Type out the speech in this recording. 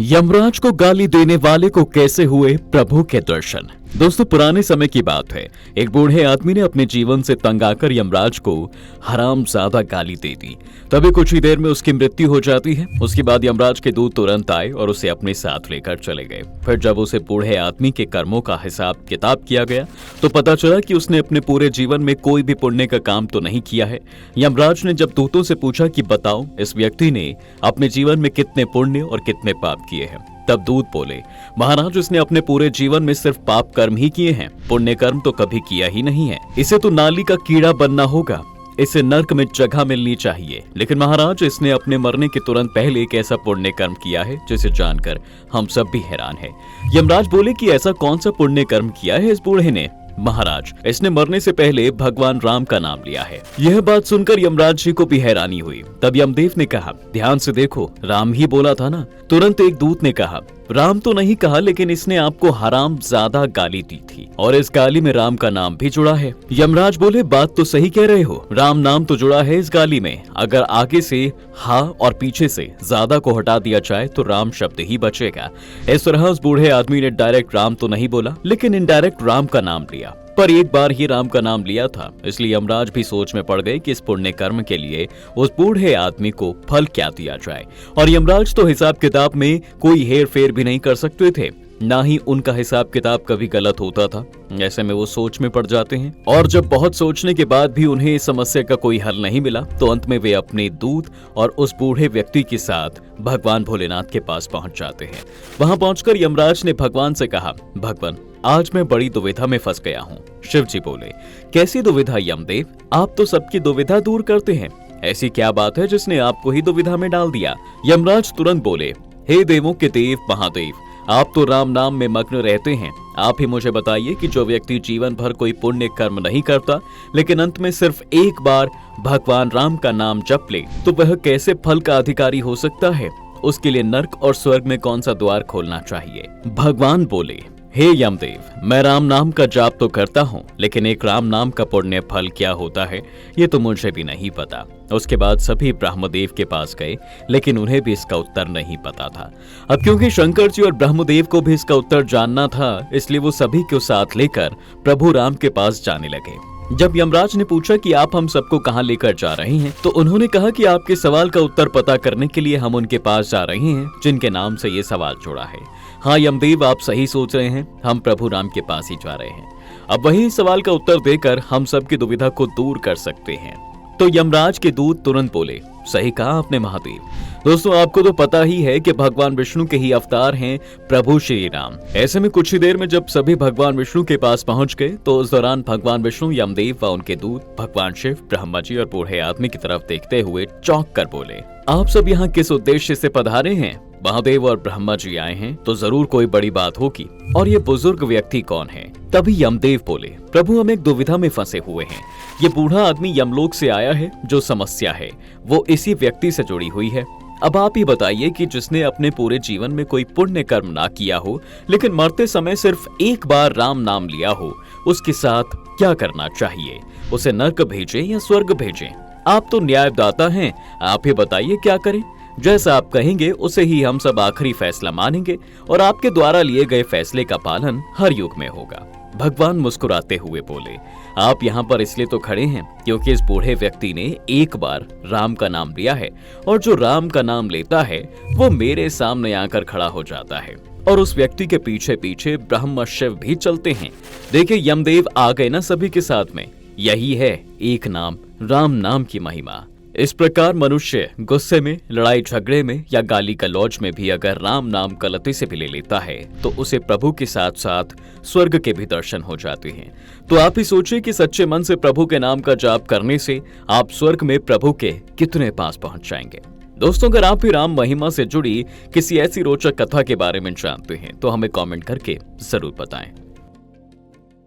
यमराज को गाली देने वाले को कैसे हुए प्रभु के दर्शन। दोस्तों, पुराने समय की बात है। एक बूढ़े आदमी ने अपने जीवन से तंग आकर यमराज को हरामजादा गाली दे दी। तभी कुछ ही देर में उसकी मृत्यु हो जाती है। उसके बाद यमराज के दूत तुरंत आए और उसे अपने साथ लेकर चले गए। फिर जब उसे बूढ़े आदमी के कर्मों का हिसाब किताब किया गया तो पता चला कि उसने अपने पूरे जीवन में कोई भी पुण्य का काम तो नहीं किया है। यमराज ने जब दूतों से पूछा कि बताओ, इस व्यक्ति ने अपने जीवन में कितने पुण्य और कितने पाप किए हैं, तब दूत बोले, महाराज, इसने अपने पूरे जीवन में सिर्फ पाप कर्म ही किए हैं, पुण्य कर्म तो कभी किया ही नहीं है। इसे तो नाली का कीड़ा बनना होगा, इसे नर्क में जगह मिलनी चाहिए। लेकिन महाराज, इसने अपने मरने के तुरंत पहले एक ऐसा पुण्य कर्म किया है जिसे जानकर हम सब भी हैरान हैं। यमराज बोले कि ऐसा कौन सा पुण्य कर्म किया है इस बूढ़े ने। महाराज, इसने मरने से पहले भगवान राम का नाम लिया है। यह बात सुनकर यमराज जी को भी हैरानी हुई। तब यमदेव ने कहा, ध्यान से देखो, राम ही बोला था ना। तुरंत एक दूत ने कहा, राम तो नहीं कहा, लेकिन इसने आपको हराम ज्यादा गाली दी थी और इस गाली में राम का नाम भी जुड़ा है। यमराज बोले, बात तो सही कह रहे हो, राम नाम तो जुड़ा है इस गाली में। अगर आगे से हा और पीछे से ज्यादा को हटा दिया जाए तो राम शब्द ही बचेगा। इस तरह उस बूढ़े आदमी ने डायरेक्ट राम तो नहीं बोला, लेकिन इनडायरेक्ट राम का नाम लिया। पर एक बार ही राम का नाम लिया था, इसलिए यमराज भी सोच में पड़ गए कि इस पुण्य कर्म के लिए उस बूढ़े आदमी को फल क्या दिया जाए। और यमराज तो हिसाब किताब में कोई हेर फेर भी नहीं कर सकते थे, ना ही उनका हिसाब किताब कभी गलत होता था। ऐसे में वो सोच में पड़ जाते हैं और जब बहुत सोचने के बाद भी उन्हें इस समस्या का कोई हल नहीं मिला तो अंत में वे अपने दूत और उस बूढ़े व्यक्ति के साथ भगवान भोलेनाथ के पास पहुंच जाते हैं। वहां पहुंचकर यमराज ने भगवान से कहा, भगवान, आज मैं बड़ी दुविधा में फंस गया हूँ। शिव जी बोले, कैसी दुविधा यमदेव? आप तो सबकी दुविधा दूर करते हैं, ऐसी क्या बात है जिसने आपको ही दुविधा में डाल दिया? यमराज तुरंत बोले, हे देवों के देव महादेव, आप तो राम नाम में मग्न रहते हैं। आप ही मुझे बताइए कि जो व्यक्ति जीवन भर कोई पुण्य कर्म नहीं करता लेकिन अंत में सिर्फ एक बार भगवान राम का नाम जप ले तो वह कैसे फल का अधिकारी हो सकता है? उसके लिए नर्क और स्वर्ग में कौन सा द्वार खोलना चाहिए? भगवान बोले, हे यमदेव, मैं राम नाम का जाप तो करता हूँ, लेकिन एक राम नाम का पुण्य फल क्या होता है ये तो मुझे भी नहीं पता। उसके बाद सभी ब्रह्मदेव के पास गए, लेकिन उन्हें भी इसका उत्तर नहीं पता था। अब क्योंकि शंकर जी और ब्रह्मदेव को भी इसका उत्तर जानना था, इसलिए वो सभी को साथ लेकर प्रभु राम के पास जाने लगे। जब यमराज ने पूछा कि आप हम सबको कहाँ लेकर जा रहे हैं, तो उन्होंने कहा कि आपके सवाल का उत्तर पता करने के लिए हम उनके पास जा रहे हैं जिनके नाम से ये सवाल जुड़ा है। हाँ यमदेव, आप सही सोच रहे हैं, हम प्रभु राम के पास ही जा रहे हैं। अब वही सवाल का उत्तर देकर हम सबकी दुविधा को दूर कर सकते हैं। तो यमराज के दूत तुरंत बोले, सही कहा आपने महादेव। दोस्तों, आपको तो पता ही है कि भगवान विष्णु के ही अवतार हैं प्रभु श्री राम। ऐसे में कुछ ही देर में जब सभी भगवान विष्णु के पास पहुंच गए तो उस दौरान भगवान विष्णु, यमदेव व उनके दूत भगवान शिव, ब्रह्मा जी और बूढ़े आदमी की तरफ देखते हुए चौंक कर बोले, आप सब यहाँ किस उद्देश्य से पधारे हैं? महादेव और ब्रह्मा जी आए हैं तो जरूर कोई बड़ी बात होगी। और ये बुजुर्ग व्यक्ति कौन है? तभी यमदेव बोले, प्रभु, हम एक दुविधा में फंसे हुए हैं। ये बूढ़ा आदमी यमलोक से आया है, जो समस्या है वो इसी व्यक्ति से जुड़ी हुई है। अब आप ही बताइए कि जिसने अपने पूरे जीवन में कोई पुण्य कर्म ना किया हो लेकिन मरते समय सिर्फ एक बार राम नाम लिया हो, उसके साथ क्या करना चाहिए? उसे नर्क भेजें या स्वर्ग भेजें? आप तो न्यायदाता हैं, आप ही बताइए क्या करें? जैसा आप कहेंगे उसे ही हम सब आखिरी फैसला मानेंगे और आपके द्वारा लिए गए फैसले का पालन हर युग में होगा। भगवान मुस्कुराते हुए बोले, आप यहाँ पर इसलिए तो खड़े हैं क्योंकि इस बूढ़े व्यक्ति ने एक बार राम का नाम लिया है और जो राम का नाम लेता है वो मेरे सामने आकर खड़ा हो जाता है और उस व्यक्ति के पीछे पीछे ब्रह्मा शिव भी चलते हैं। देखिए यमदेव आ गए ना सभी के साथ में। यही है एक नाम, राम नाम की महिमा। इस प्रकार मनुष्य गुस्से में, लड़ाई झगड़े में या गाली गलौज में भी अगर राम नाम गलती से भी ले लेता है तो उसे प्रभु के साथ साथ स्वर्ग के भी दर्शन हो जाते हैं। तो आप ही सोचिए कि सच्चे मन से प्रभु के नाम का जाप करने से आप स्वर्ग में प्रभु के कितने पास पहुंच जाएंगे। दोस्तों, अगर आप भी राम महिमा से जुड़ी किसी ऐसी रोचक कथा के बारे में जानते हैं तो हमें कमेंट करके जरूर बताएं।